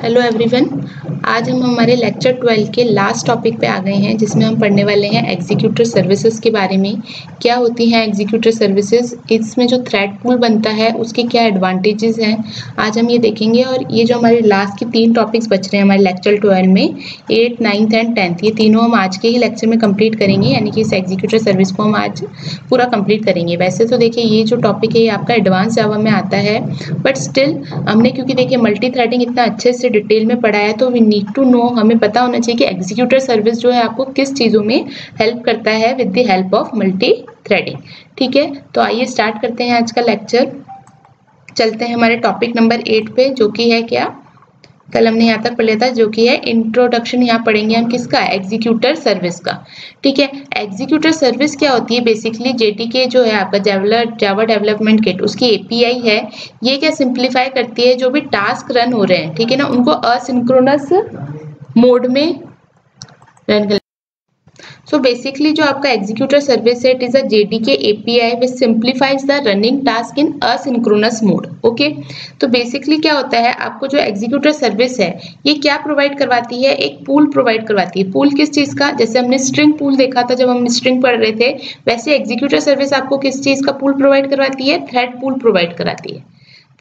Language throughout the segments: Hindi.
Hello everyone. आज हम हमारे लेक्चर 12 के लास्ट टॉपिक पे आ गए हैं, जिसमें हम पढ़ने वाले हैं एग्जीक्यूटर सर्विसेज के बारे में। क्या होती हैं एग्जीक्यूटर सर्विसेज, इसमें जो थ्रेड पूल बनता है उसके क्या एडवांटेजेस हैं, आज हम ये देखेंगे। और ये जो हमारे लास्ट के 3 टॉपिक्स बच रहे हैं हमारे लेक्चर 12 में, 8, 9 एंड 10, ये तीनों हम आज के ही लेक्चर में कंप्लीट करेंगे, यानी कि इस एग्जीक्यूटर सर्विस को हम आज पूरा कंप्लीट करेंगे। वैसे तो देखिए ये जो टॉपिक है ये आपका एडवांस जावा में आता है, बट स्टिल हमने क्योंकि देखिए मल्टी थ्रेडिंग इतना अच्छे से डिटेल में पढ़ा है, तो वी नीड टू नो, हमें पता होना चाहिए कि एग्जीक्यूटर सर्विस जो है आपको किस चीज़ों में हेल्प करता है with the help of multi threading. ठीक है, तो आइए स्टार्ट करते हैं आज का लेक्चर। चलते हैं हमारे टॉपिक नंबर 8 पे, जो कि है क्या, कल हमने यहाँ तक पढ़ लिया था, जो कि है इंट्रोडक्शन। यहाँ पढ़ेंगे हम किसका, एग्जीक्यूटर सर्विस का। ठीक है, एग्जीक्यूटर सर्विस क्या होती है, बेसिकली जेडीके जो है आपका जावा डेवलपमेंट किट, उसकी एपीआई है। ये क्या सिंप्लीफाई करती है, जो भी टास्क रन हो रहे हैं, ठीक है ना, उनको असिंक्रोनस मोड में रन कर। सो बेसिकली जो आपका एग्जीक्यूटर सर्विस है, it is a JDK API which simplifies the running task in asynchronous mode. Okay, तो बेसिकली क्या होता है, आपको जो एग्जीक्यूटर सर्विस है ये क्या प्रोवाइड करवाती है, एक पूल प्रोवाइड करवाती है। पूल किस चीज का, जैसे हमने स्ट्रिंग पूल देखा था जब हम स्ट्रिंग पढ़ रहे थे, वैसे एग्जीक्यूटर सर्विस आपको किस चीज का पूल प्रोवाइड करवाती है, थ्रेड पूल प्रोवाइड कराती है।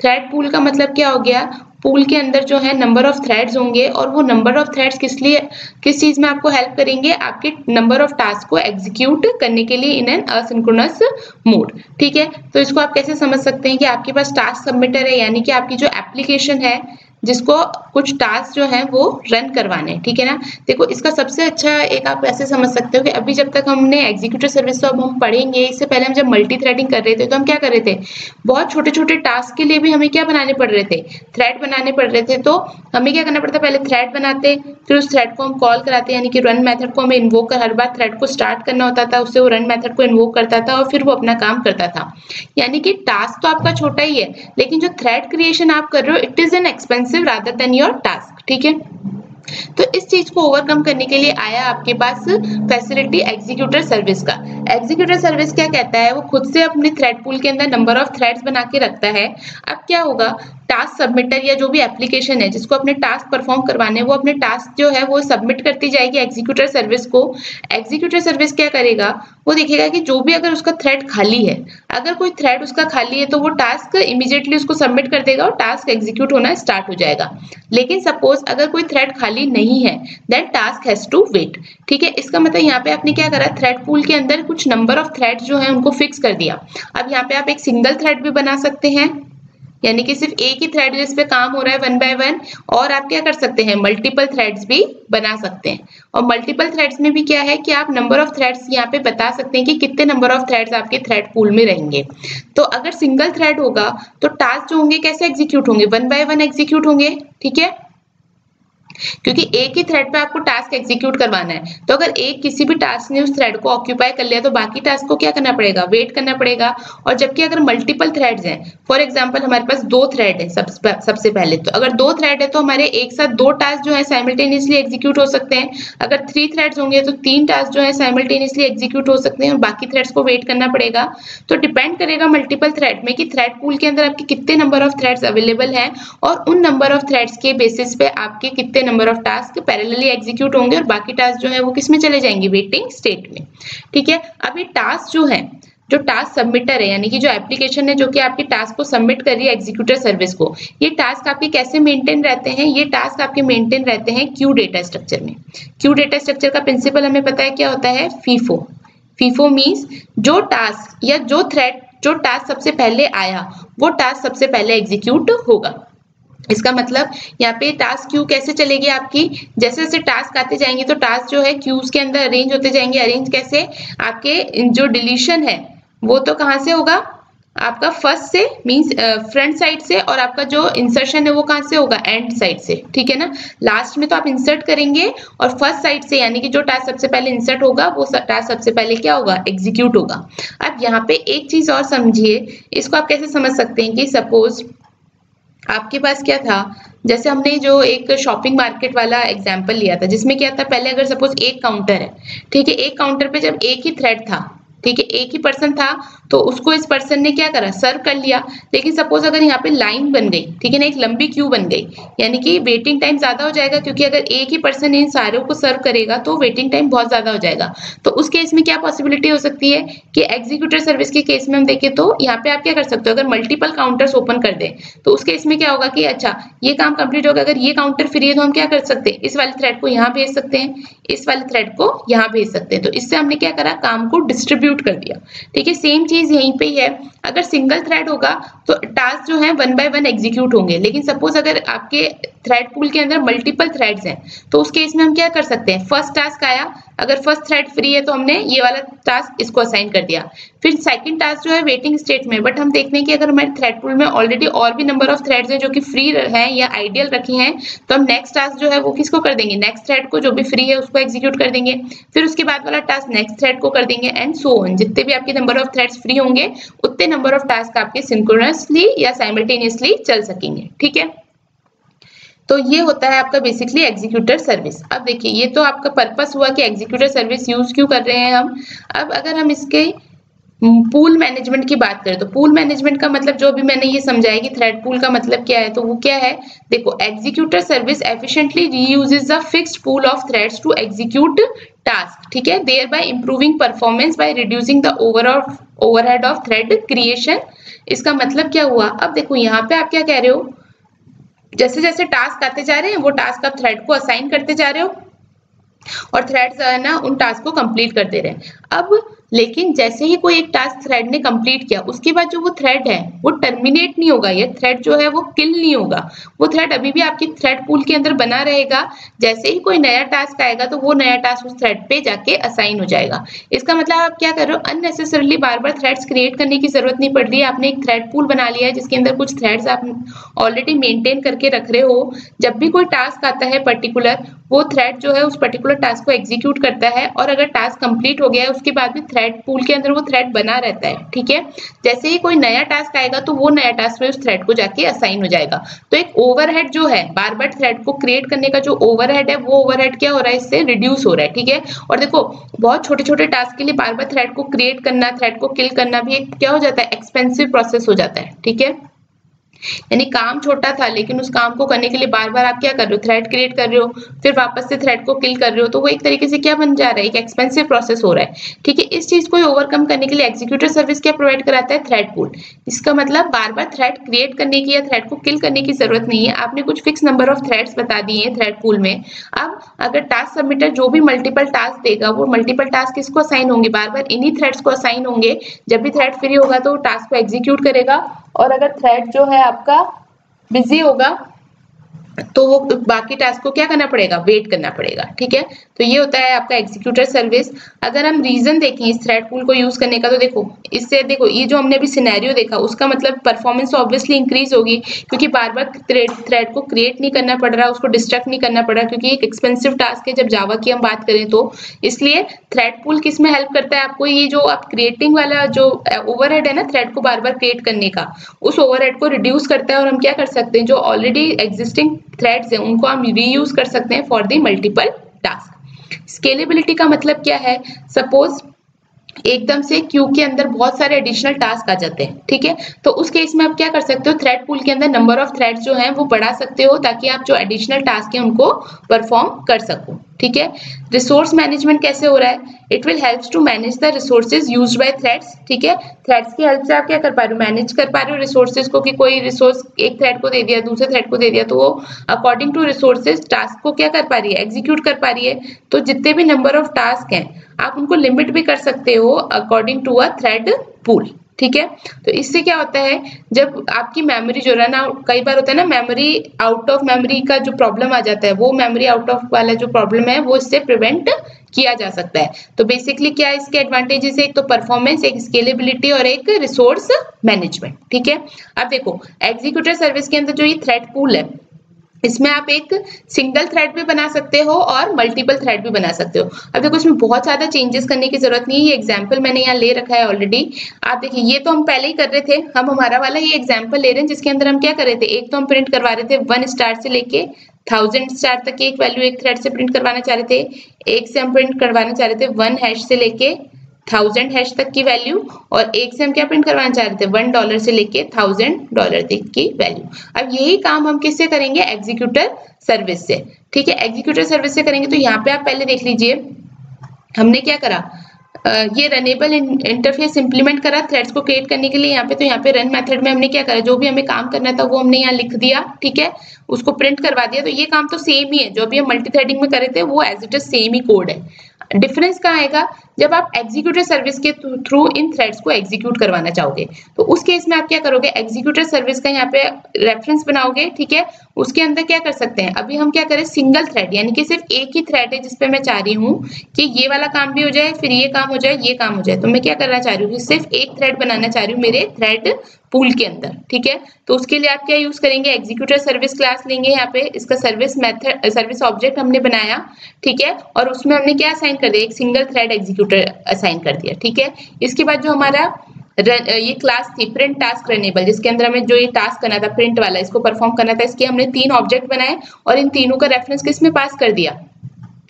थ्रेड पूल का मतलब क्या हो गया, पूल के अंदर जो है नंबर ऑफ थ्रेड्स होंगे, और वो नंबर ऑफ थ्रेड्स किस चीज में आपको हेल्प करेंगे, आपके नंबर ऑफ टास्क को एग्जीक्यूट करने के लिए इन एन असिंक्रोनस मोड। ठीक है, तो इसको आप कैसे समझ सकते हैं कि आपके पास टास्क सबमिटर है, यानी कि आपकी जो एप्लीकेशन है जिसको कुछ टास्क जो है वो रन करवाने हैं। ठीक है ना, देखो इसका सबसे अच्छा एक आप ऐसे समझ सकते हो कि अभी जब तक हमने एग्जीक्यूटर सर्विस तो अब हम पढ़ेंगे, इससे पहले हम जब मल्टी थ्रेडिंग कर रहे थे तो हम क्या कर रहे थे, बहुत छोटे छोटे टास्क के लिए भी हमें क्या बनाने पड़ रहे थे, थ्रेड बनाने पड़ रहे थे। तो हमें क्या करना पड़ता, पहले थ्रेड बनाते, फिर उस थ्रेड को हम कॉल कराते, यानी कि रन मेथड को हमें इन्वोक कर, हर बार थ्रेड को स्टार्ट करना होता था, उससे वो रन मेथड को इन्वोक करता था और फिर वो अपना काम करता था। यानी कि टास्क तो आपका छोटा ही है, लेकिन जो थ्रेड क्रिएशन आप कर रहे हो it is an expensive rather than your task. ठीक है, तो इस चीज को ओवरकम करने के लिए आया आपके पास फैसिलिटी एग्जीक्यूटर सर्विस का। एग्जीक्यूटर सर्विस क्या कहता है, वो खुद से अपने थ्रेड पूल के अंदर नंबर ऑफ थ्रेड्स बना के रखता है। अब क्या होगा, टास्क सबमिटर या जो भी एप्लीकेशन है जिसको अपने टास्क परफॉर्म करवाने, वो अपने टास्क जो है वो सबमिट करती जाएगी एग्जीक्यूटर सर्विस को। एग्जीक्यूटर सर्विस क्या करेगा, वो देखेगा कि जो भी अगर उसका थ्रेड खाली है, अगर कोई थ्रेड उसका खाली है तो वो टास्क इमीडिएटली उसको सबमिट कर देगा और टास्क एग्जीक्यूट होना स्टार्ट हो जाएगा। लेकिन सपोज अगर कोई थ्रेड खाली नहीं है, then task has to wait. ठीक है, इसका मतलब यहाँ पे आपने क्या करा, थ्रेड पूल के अंदर कुछ नंबर ऑफ थ्रेड जो है उनको फिक्स कर दिया। अब यहाँ पे आप एक सिंगल थ्रेड भी बना सकते हैं, यानी कि सिर्फ एक ही थ्रेड जिस पे काम हो रहा है वन बाय वन, और आप क्या कर सकते हैं, मल्टीपल थ्रेड्स भी बना सकते हैं। और मल्टीपल थ्रेड्स में भी क्या है कि आप नंबर ऑफ थ्रेड्स यहाँ पे बता सकते हैं कि कितने नंबर ऑफ थ्रेड्स आपके थ्रेड पूल में रहेंगे। तो अगर सिंगल थ्रेड होगा तो टास्क जो होंगे कैसे एग्जीक्यूट होंगे, वन बाय वन एग्जीक्यूट होंगे। ठीक है, क्योंकि एक ही थ्रेड पे आपको टास्क एग्जीक्यूट करवाना है, तो अगर एक किसी भी टास्क ने उस थ्रेड को ऑक्यूपाई कर लिया तो बाकी टास्क को क्या करना पड़ेगा, वेट करना पड़ेगा। और जबकि अगर मल्टीपल थ्रेड्स हैं, फॉर एग्जांपल हमारे पास 2 थ्रेड है, सबसे पहले तो अगर 2 थ्रेड है तो हमारे एक साथ 2 टास्क जो है साइमल्टेनियसली एग्जीक्यूट हो सकते हैं। अगर 3 थ्रेड्स होंगे तो 3 टास्क जो है साइमल्टेनियसली एग्जीक्यूट हो सकते हैं और बाकी थ्रेड्स को वेट करना पड़ेगा। तो डिपेंड करेगा मल्टीपल थ्रेड में कि थ्रेड पूल के अंदर आपके कितने नंबर ऑफ थ्रेड्स अवेलेबल हैं, और उन नंबर ऑफ थ्रेड्स के बेसिस पे आपके कितने number of task parallelly execute होंगे और बाकी टास्क जो है वो किस में चले जाएंगे, वेटिंग स्टेट में। ठीक है, अब ये टास्क जो है, जो टास्क सबमिटर है, यानी कि जो एप्लीकेशन है जो कि आपके टास्क को सबमिट कर रही है एग्जीक्यूटर सर्विस को, ये टास्क आपके कैसे मेंटेन रहते हैं, ये टास्क आपके मेंटेन रहते हैं क्यू डेटा स्ट्रक्चर में। क्यू डेटा स्ट्रक्चर का प्रिंसिपल हमें पता है क्या होता है, फीफो। फीफो मीन्स जो टास्क या जो थ्रेड, जो टास्क सबसे पहले आया वो टास्क सबसे पहले एग्जीक्यूट होगा। इसका मतलब यहाँ पे टास्क क्यू कैसे चलेगी आपकी, जैसे जैसे टास्क आते जाएंगे तो टास्क जो है क्यूज के अंदर अरेंज होते जाएंगे। अरेंज कैसे, आपके जो डिलीशन है वो तो कहाँ से होगा, आपका फर्स्ट से मींस फ्रंट साइड से, और आपका जो इंसर्शन है वो कहाँ से होगा, एंड साइड से। ठीक है ना, लास्ट में तो आप इंसर्ट करेंगे और फर्स्ट साइड से, यानी कि जो टास्क सबसे पहले इंसर्ट होगा वो टास्क सबसे पहले क्या होगा, एग्जीक्यूट होगा। अब यहाँ पे एक चीज और समझिए, इसको आप कैसे समझ सकते हैं कि सपोज आपके पास क्या था, जैसे हमने जो एक शॉपिंग मार्केट वाला एग्जांपल लिया था, जिसमें क्या था, पहले अगर सपोज एक काउंटर है, ठीक है, एक काउंटर पे जब एक ही थ्रेड था, ठीक है, एक ही पर्सन था तो उसको इस पर्सन ने क्या करा, सर्व कर लिया। लेकिन सपोज अगर यहाँ पे लाइन बन गई, ठीक है ना, एक लंबी क्यू बन गई, यानी कि वेटिंग टाइम ज्यादा हो जाएगा, क्योंकि अगर एक ही पर्सन इन सारों को सर्व करेगा तो वेटिंग टाइम बहुत ज्यादा हो जाएगा। तो उस केस में क्या पॉसिबिलिटी हो सकती है कि एग्जीक्यूटर सर्विस के केस में हम देखें तो यहाँ पे आप क्या कर सकते हो, अगर मल्टीपल काउंटर्स ओपन कर दें तो उस केस में क्या होगा कि अच्छा ये काम कंप्लीट होगा, अगर ये काउंटर फ्री है तो हम क्या कर सकते हैं, इस वाले थ्रेड को यहाँ भेज सकते हैं, इस वाले थ्रेड को यहाँ भेज सकते हैं। तो इससे हमने क्या करा, काम को डिस्ट्रीब्यूट कर दिया। ठीक है, सेम चीज यहीं पे ही है। अगर सिंगल थ्रेड होगा तो टास्क जो है 1 बाय 1 एग्जीक्यूट होंगे। लेकिन सपोज अगर आपके थ्रेड पूल के अंदर मल्टीपल थ्रेड्स हैं तो उस केस में हम क्या कर सकते हैं, फर्स्ट टास्क आया, अगर फर्स्ट थ्रेड फ्री है तो हमने ये वाला टास्क इसको असाइन कर दिया। फिर सेकंड टास्क जो है वेटिंग स्टेट में, बट हम देखते हैं कि अगर हमारे थ्रेड पूल में ऑलरेडी और भी नंबर ऑफ थ्रेड्स हैं जो कि फ्री हैं या आइडियल रखे हैं, तो हम नेक्स्ट टास्क जो है वो किसको कर देंगे, नेक्स्ट थ्रेड को, जो भी फ्री है उसको एग्जीक्यूट कर देंगे। फिर उसके बाद वाला टास्क नेक्स्ट थ्रेड को कर देंगे एंड सो ऑन। जितने भी आपके नंबर ऑफ थ्रेड्स फ्री होंगे उतने नंबर ऑफ टास्क आपके सिंक्रोनसली या साइमल्टेनियसली चल सकेंगे। ठीक है, तो ये होता है आपका बेसिकली एग्जीक्यूटर सर्विस। अब देखिए ये तो आपका पर्पस हुआ कि एग्जीक्यूटर सर्विस यूज क्यों कर रहे हैं हम। अब अगर हम इसके पूल मैनेजमेंट की बात करें तो पूल मैनेजमेंट का मतलब जो भी मैंने ये समझाया कि थ्रेड पूल का मतलब क्या है, तो वो क्या है, देखो executor service efficiently reuses the fixed pool of threads to execute task. ठीक है, thereby improving performance by reducing the overhead of thread creation. इसका मतलब क्या हुआ, अब देखो यहाँ पे आप क्या कह रहे हो, जैसे जैसे टास्क आते जा रहे हैं वो टास्क आप थ्रेड को असाइन करते जा रहे हो और थ्रेड्स है ना उन टास्क को कंप्लीट करते रहे। अब लेकिन जैसे ही कोई एक टास्क थ्रेड ने कंप्लीट किया उसके बाद जो वो थ्रेड है वो टर्मिनेट नहीं होगा, ये थ्रेड जो है वो किल नहीं होगा, वो थ्रेड अभी भी आपकी थ्रेड पूल के अंदर बना रहेगा। जैसे ही कोई नया टास्क आएगा तो वो नया टास्क उस थ्रेड पे जाके असाइन हो जाएगा। इसका मतलब आप क्या कर रहे हो, अननेसेसरली बार बार थ्रेड्स क्रिएट करने की जरूरत नहीं पड़ रही है। आपने एक थ्रेड पूल बना लिया है जिसके अंदर कुछ थ्रेड्स आप ऑलरेडी मेंटेन करके रख रहे हो। जब भी कोई टास्क आता है पर्टिकुलर, वो थ्रेड जो है उस पर्टिकुलर टास्क को एग्जीक्यूट करता है और अगर टास्क कंप्लीट हो गया है उसके बाद भी थ्रेड पूल के अंदर वो थ्रेड बना रहता है। ठीक है, जैसे ही कोई नया टास्क आएगा तो वो नया टास्क उस थ्रेड को जाके असाइन हो जाएगा। तो एक ओवरहेड जो है, बार बार थ्रेड को क्रिएट करने का जो ओवरहेड है वो ओवरहेड क्या हो रहा है, इससे रिड्यूस हो रहा है। ठीक है, और देखो बहुत छोटे छोटे टास्क के लिए बार बार थ्रेड को क्रिएट करना, थ्रेड को किल करना भी एक क्या हो जाता है, एक्सपेंसिव प्रोसेस हो जाता है। ठीक है, यानी काम छोटा था लेकिन उस काम को करने के लिए बार बार आप क्या कर रहे हो, थ्रेड क्रिएट कर रहे हो, फिर वापस से थ्रेड को किल कर रहे हो, तो वो एक तरीके से क्या बन जा रहा है, एक एक्सपेंसिव प्रोसेस हो रहा है। ठीक है, इस चीज को ओवरकम करने के लिए एग्जीक्यूटर सर्विस क्या प्रोवाइड कराता है, थ्रेड पूल। इसका मतलब बार बार थ्रेड क्रिएट करने की या थ्रेड को किल करने की जरूरत नहीं है, आपने कुछ फिक्स नंबर ऑफ थ्रेड्स बता दिए हैं थ्रेड पूल में। अब अगर टास्क सबमिटर जो भी मल्टीपल टास्क देगा वो मल्टीपल टास्क किसको असाइन होंगे, बार बार इन्हीं थ्रेड्स को असाइन होंगे। जब भी थ्रेड फ्री होगा तो टास्क को एग्जीक्यूट करेगा और अगर थ्रेड जो है आपका बिजी होगा तो वो बाकी टास्क को क्या करना पड़ेगा, वेट करना पड़ेगा। ठीक है, तो ये होता है आपका एग्जीक्यूटर सर्विस। अगर हम रीजन देखें इस थ्रेड पूल को यूज करने का, तो देखो इससे देखो ये जो हमने अभी सिनेरियो देखा उसका मतलब परफॉर्मेंस तो ऑब्वियसली इंक्रीज होगी, क्योंकि बार बार थ्रेड को क्रिएट नहीं करना पड़ रहा, उसको डिस्ट्रक्ट नहीं करना पड़ रहा, क्योंकि एक एक्सपेंसिव टास्क है जब जावा की हम बात करें तो। इसलिए थ्रेड पूल किस में हेल्प करता है आपको, ये जो आप क्रिएटिंग वाला जो ओवरहेड है ना थ्रेड को बार बार क्रिएट करने का, उस ओवरहेड को रिड्यूस करता है और हम क्या कर सकते हैं, जो ऑलरेडी एग्जिस्टिंग थ्रेड्स हैं उनको हम रीयूज कर सकते हैं for the multiple task. Scalability का मतलब क्या है, सपोज एकदम से क्यू के अंदर बहुत सारे एडिशनल टास्क आ जाते हैं। ठीक है, तो उस केस में आप क्या कर सकते हो, थ्रेड पूल के अंदर नंबर ऑफ थ्रेड्स जो हैं वो बढ़ा सकते हो ताकि आप जो एडिशनल टास्क हैं उनको परफॉर्म कर सको। ठीक है, रिसोर्स मैनेजमेंट कैसे हो रहा है, it will helps to manage the resources used by threads. ठीक है, थ्रेड्स की हेल्प से आप क्या कर पा रहे हो, मैनेज कर पा रहे हो रिसोर्सेज को, कि कोई रिसोर्स एक थ्रेड को दे दिया दूसरे थ्रेड को दे दिया तो वो अकॉर्डिंग टू रिसोर्सेज टास्क को क्या कर पा रही है, एग्जीक्यूट कर पा रही है। तो जितने भी नंबर ऑफ टास्क हैं आप उनको लिमिट भी कर सकते हो according to a thread pool. ठीक है, तो इससे क्या होता है, जब आपकी मेमोरी जो है ना, कई बार होता है ना मेमोरी आउट ऑफ मेमोरी का जो प्रॉब्लम आ जाता है, वो मेमोरी आउट ऑफ वाला जो प्रॉब्लम है वो इससे प्रिवेंट किया जा सकता है। तो बेसिकली क्या है इसके एडवांटेजेस है, एक तो परफॉर्मेंस, एक स्केलेबिलिटी और एक रिसोर्स मैनेजमेंट। ठीक है, अब देखो एग्जीक्यूटर सर्विस के अंदर जो ये थ्रेड पूल है इसमें आप एक सिंगल थ्रेड भी बना सकते हो और मल्टीपल थ्रेड भी बना सकते हो। अब देखो इसमें बहुत ज्यादा चेंजेस करने की जरूरत नहीं है, ये एग्जांपल मैंने यहाँ ले रखा है ऑलरेडी। आप देखिए ये तो हम पहले ही कर रहे थे, हम हमारा वाला ये एग्जांपल ले रहे हैं जिसके अंदर हम क्या कर रहे थे, एक तो हम प्रिंट करवा रहे थे 1 स्टार से लेके 1000 स्टार तक की एक वैल्यू एक थ्रेड से प्रिंट करवाना चाह रहे थे, एक से हम प्रिंट करवाना चाह रहे थे 1 हैश से लेके 1000 हैश तक की वैल्यू, और एक से हम क्या प्रिंट करवाना चाह रहे थे, $1 से लेके $1000 तक की वैल्यू। अब यही काम हम किससे करेंगे, एग्जीक्यूटर सर्विस से। ठीक है, एग्जीक्यूटर सर्विस से करेंगे। तो यहाँ पे आप पहले देख लीजिए हमने क्या करा, ये रनेबल इंटरफेस इंप्लीमेंट करा थ्रेड्स को क्रिएट करने के लिए यहाँ पे। तो यहाँ पे रन मेथड में हमने क्या करा, जो भी हमें काम करना था वो हमने यहाँ लिख दिया, ठीक है, उसको प्रिंट करवा दिया। तो ये काम तो सेम ही है, जो भी हम मल्टी थ्रेडिंग में करे थे वो एज इट इज सेम ही कोड है। डिफरेंस कहाँ आएगा, जब आप एग्जीक्यूटर सर्विस के थ्रू इन थ्रेड्स को एग्जीक्यूट करवाना चाहोगे तो उस केस में आप क्या करोगे, एग्जीक्यूटर सर्विस का यहाँ पे रेफरेंस बनाओगे, ठीक है। उसके अंदर क्या कर सकते हैं, अभी हम क्या करें, सिंगल थ्रेड, यानी कि सिर्फ एक ही थ्रेड है जिसपे मैं चाह रही हूँ कि ये वाला काम भी हो जाए, फिर ये काम हो जाए, ये काम हो जाए। तो मैं क्या करना चाह रही हूँ, सिर्फ एक थ्रेड बनाना चाह रही हूँ मेरे थ्रेड पूल के अंदर, ठीक है। तो उसके लिए आप क्या यूज करेंगे, एग्जीक्यूटर सर्विस क्लास लेंगे। यहाँ पे इसका सर्विस मेथड, सर्विस ऑब्जेक्ट हमने बनाया, ठीक है, और उसमें हमने क्या असाइन कर दिया, एक सिंगल थ्रेड एग्जीक्यूटर असाइन कर दिया, ठीक है। इसके बाद जो हमारा ये क्लास थी प्रिंट टास्क रनेबल, जिसके अंदर हमें जो ये टास्क करना था प्रिंट वाला, इसको परफॉर्म करना था, इसके हमने 3 ऑब्जेक्ट बनाए और इन तीनों का रेफरेंस किस में पास कर दिया,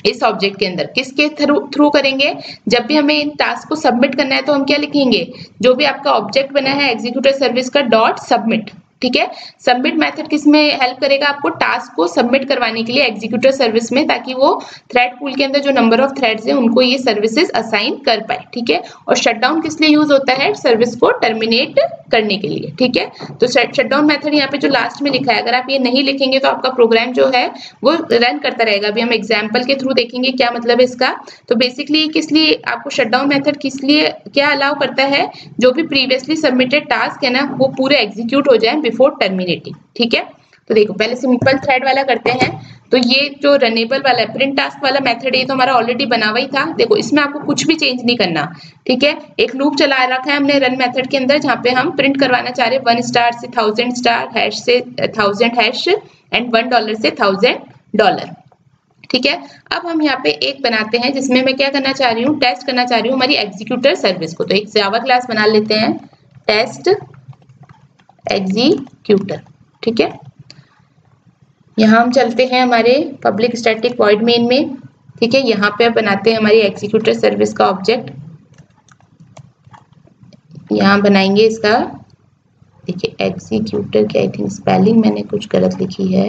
इस ऑब्जेक्ट के अंदर। किसके थ्रू करेंगे, जब भी हमें इन टास्क को सबमिट करना है तो हम क्या लिखेंगे, जो भी आपका ऑब्जेक्ट बना है एग्जीक्यूटर सर्विस का डॉट सबमिट, ठीक है। सबमिट मेथड किस में हेल्प करेगा, आपको टास्क को सबमिट करवाने के लिए एग्जीक्यूटर सर्विस में, ताकि वो थ्रेड पूल के अंदर जो नंबर ऑफ थ्रेड्स है उनको ये सर्विसेज असाइन कर पाए, ठीक है। और शटडाउन किस लिए यूज होता है, सर्विस को टर्मिनेट करने के लिए, ठीक है। तो शटडाउन मेथड यहाँ पे जो लास्ट में लिखा है, अगर आप ये नहीं लिखेंगे तो आपका प्रोग्राम जो है वो रन करता रहेगा। अभी हम एग्जाम्पल के थ्रू देखेंगे क्या मतलब है इसका। तो बेसिकली किस लिए आपको शटडाउन मेथड किस लिए क्या अलाउ करता है, जो भी प्रीवियसली सबमिटेड टास्क है ना वो पूरे एग्जीक्यूट हो जाए बिफोर टर्मिनेटिंग, ठीक है। तो देखो पहले सिंपल थ्रेड वाला करते हैं। तो ये जो रनेबल वाला है प्रिंट टास्क वाला मेथड, ये तो हमारा ऑलरेडी बना हुआ ही था। देखो इसमें आपको कुछ भी चेंज नहीं करना, ठीक है। एक लूप चला रखा है हमने रन मेथड के अंदर, जहाँ पे हम प्रिंट करवाना चाह रहे हैं 1 स्टार से 1000 स्टार, हैश से 1000 हैश एंड $1 से $1000, ठीक है। अब हम यहाँ पे एक बनाते हैं जिसमें मैं क्या करना चाह रही हूँ, टेस्ट करना चाह रही हूँ हमारी एग्जीक्यूटर सर्विस को। तो एक जावा क्लास बना लेते हैं, टेस्ट एग्जीक्यूटर, ठीक है। यहाँ हम चलते हैं हमारे पब्लिक स्टैटिक वॉइड मेन में, ठीक है। यहाँ पे बनाते हैं हमारी एग्जीक्यूटर सर्विस का ऑब्जेक्ट। यहाँ बनाएंगे इसका, देखिए एग्जीक्यूटर की आई थिंक स्पेलिंग मैंने कुछ गलत लिखी है,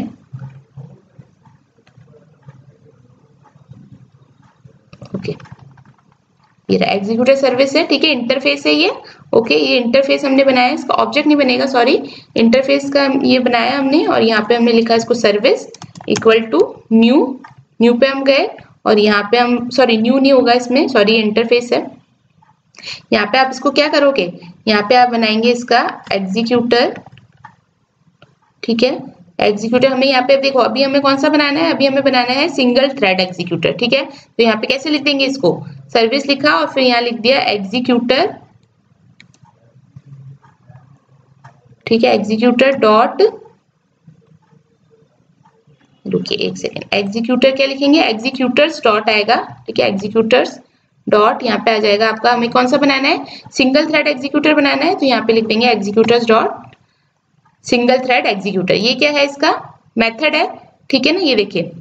ओके। ये रहा एग्जीक्यूटर सर्विस है, ठीक है। इंटरफेस है ये, ओके। ये इंटरफेस हमने बनाया है, इसका ऑब्जेक्ट नहीं बनेगा, सॉरी, इंटरफेस का ये बनाया हमने। और यहाँ पे हमने लिखा इसको service equal to new, new पे हम गए और यहाँ पे हम, सॉरी न्यू नहीं होगा इसमें, सॉरी इंटरफेस है। यहाँ पे आप इसको क्या करोगे, यहाँ पे आप बनाएंगे इसका एग्जीक्यूटर, ठीक है। एग्जीक्यूटर हमें यहाँ पे देखो, अभी हमें कौन सा बनाना है, अभी हमें बनाना है सिंगल थ्रेड एग्जीक्यूटर, ठीक है। तो यहाँ पे कैसे लिख देंगे इसको, सर्विस लिखा और फिर यहाँ लिख दिया एग्जीक्यूटर, ठीक है, एग्जीक्यूटर डॉट, रुकिए एक सेकेंड, एग्जीक्यूटर क्या लिखेंगे, एग्जीक्यूटर्स डॉट आएगा, ठीक है, एग्जीक्यूटर्स डॉट यहाँ पे आ जाएगा आपका, हमें कौन सा बनाना है, सिंगल थ्रेड एग्जीक्यूटर बनाना है। तो यहाँ पे लिख देंगे executors dot single thread executor. ये क्या है, इसका मेथड है, ठीक है ना। ये देखिए